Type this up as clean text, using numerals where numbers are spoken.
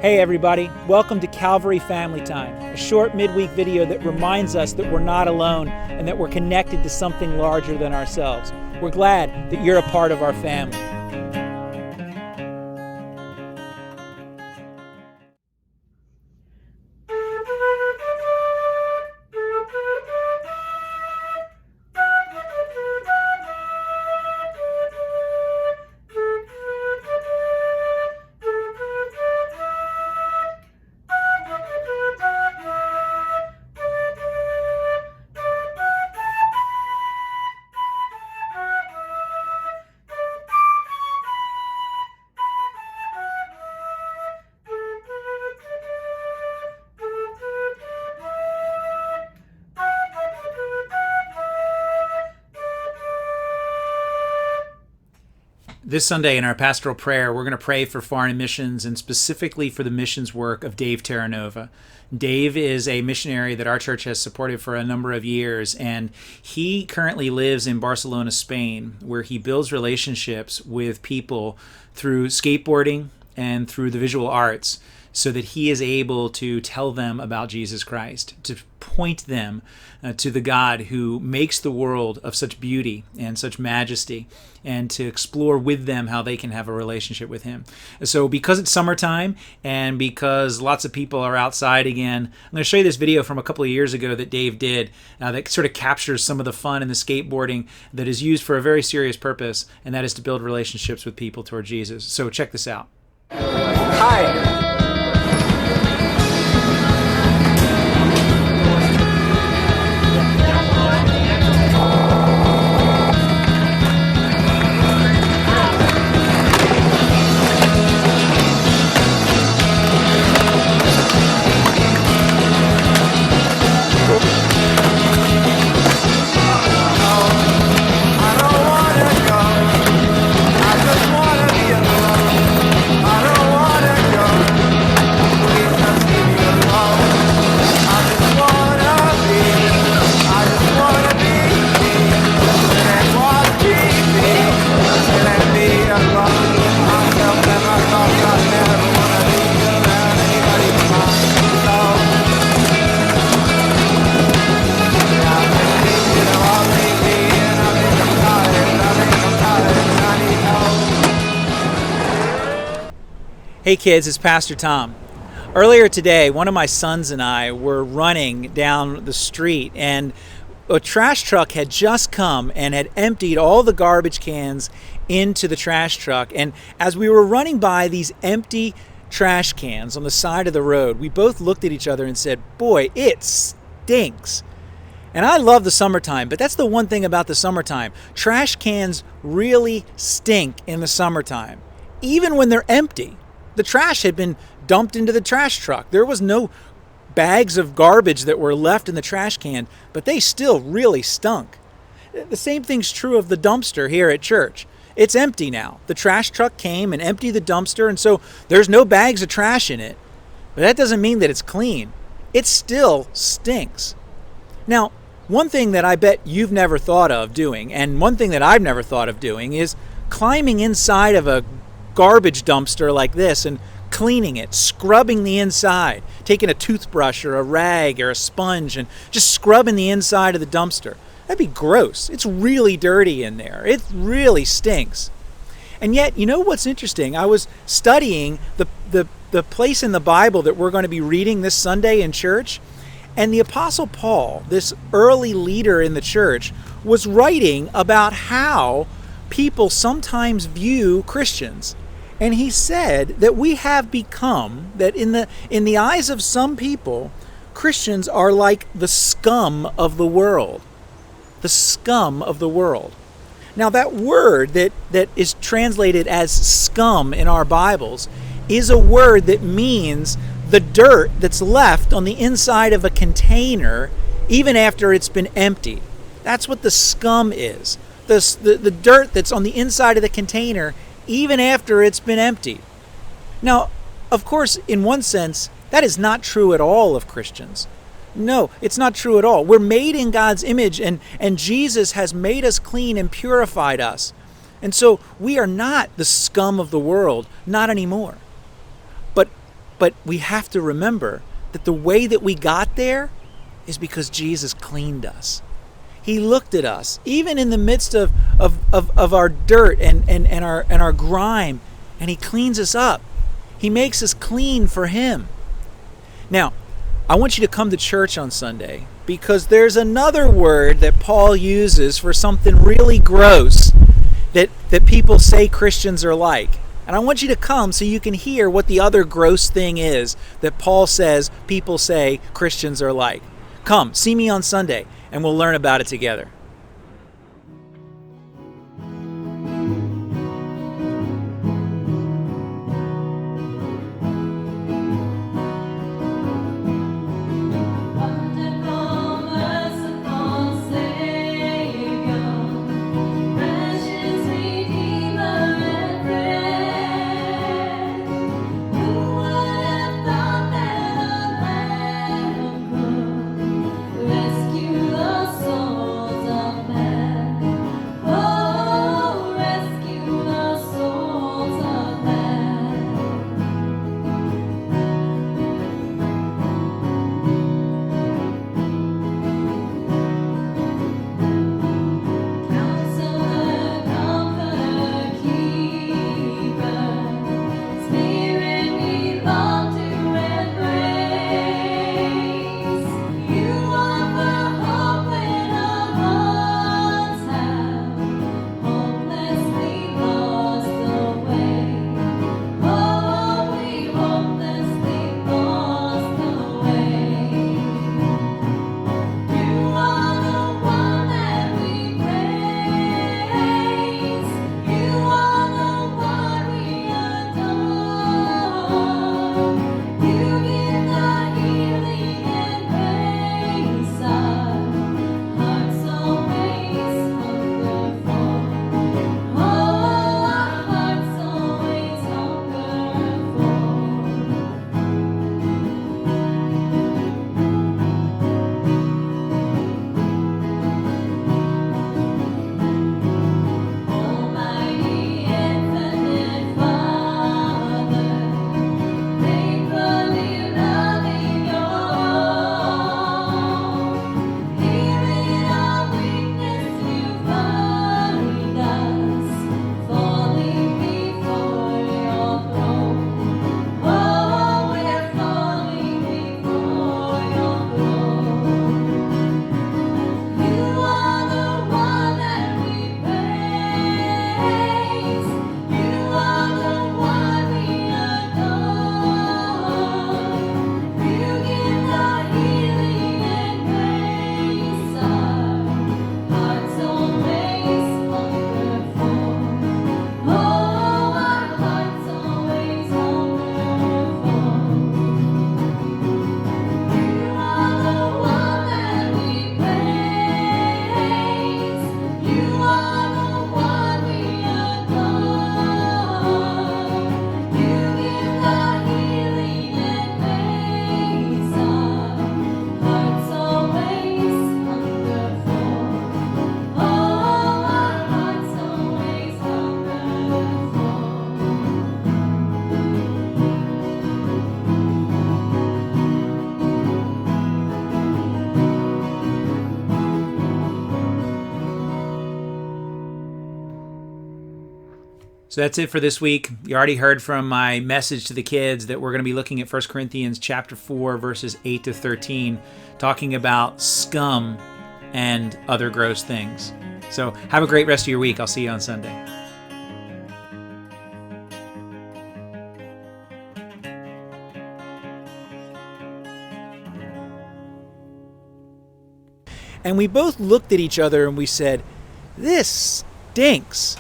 Hey everybody, welcome to Calvary Family Time, a short midweek video that reminds us that we're not alone and that we're connected to something larger than ourselves. We're glad that you're a part of our family. This Sunday in our pastoral prayer, we're going to pray for foreign missions and specifically for the missions work of Dave Terranova. Dave is a missionary that our church has supported for a number of years, and he currently lives in Barcelona, Spain, where he builds relationships with people through skateboarding and through the visual arts so that he is able to tell them about Jesus Christ, to point them to the God who makes the world of such beauty and such majesty, and to explore with them how they can have a relationship with him. So because it's summertime and because lots of people are outside again, I'm going to show you this video from a couple of years ago that Dave did that sort of captures some of the fun in the skateboarding that is used for a very serious purpose, and that is to build relationships with people toward Jesus. So check this out. Hi. Hey kids, it's Pastor Tom. Earlier today, one of my sons and I were running down the street, and a trash truck had just come and had emptied all the garbage cans into the trash truck. And as we were running by these empty trash cans on the side of the road, we both looked at each other and said, "Boy, it stinks." And I love the summertime, but that's the one thing about the summertime. Trash cans really stink in the summertime, even when they're empty. The trash had been dumped into the trash truck. There was no bags of garbage that were left in the trash can, but they still really stunk. The same thing's true of the dumpster here at church. It's empty now. The trash truck came and emptied the dumpster, and so there's no bags of trash in it. But that doesn't mean that it's clean. It still stinks. Now, one thing that I bet you've never thought of doing, and one thing that I've never thought of doing, is climbing inside of a garbage dumpster like this and cleaning it, scrubbing the inside, taking a toothbrush or a rag or a sponge and just scrubbing the inside of the dumpster. That'd be gross. It's really dirty in there. It really stinks. And yet, you know what's interesting? I was studying the place in the Bible that we're going to be reading this Sunday in church, and the Apostle Paul, this early leader in the church, was writing about how people sometimes view Christians. And he said that we have become, that in the eyes of some people, Christians are like the scum of the world. The scum of the world. Now that word that is translated as scum in our Bibles is a word that means the dirt that's left on the inside of a container even after it's been emptied. That's what the scum is. The dirt that's on the inside of the container even after it's been emptied. Now, of course, in one sense, that is not true at all of Christians. No, it's not true at all. We're made in God's image, and Jesus has made us clean and purified us. And so we are not the scum of the world, not anymore. But we have to remember that the way that we got there is because Jesus cleaned us. He looked at us, even in the midst of our dirt and our grime, and He cleans us up. He makes us clean for Him. Now, I want you to come to church on Sunday because there's another word that Paul uses for something really gross that people say Christians are like. And I want you to come so you can hear what the other gross thing is that Paul says people say Christians are like. Come, see me on Sunday, and we'll learn about it together. So that's it for this week. You already heard from my message to the kids that we're going to be looking at 1 Corinthians chapter 4, verses 8 to 13, talking about scum and other gross things. So have a great rest of your week. I'll see you on Sunday. And we both looked at each other and we said, "This stinks."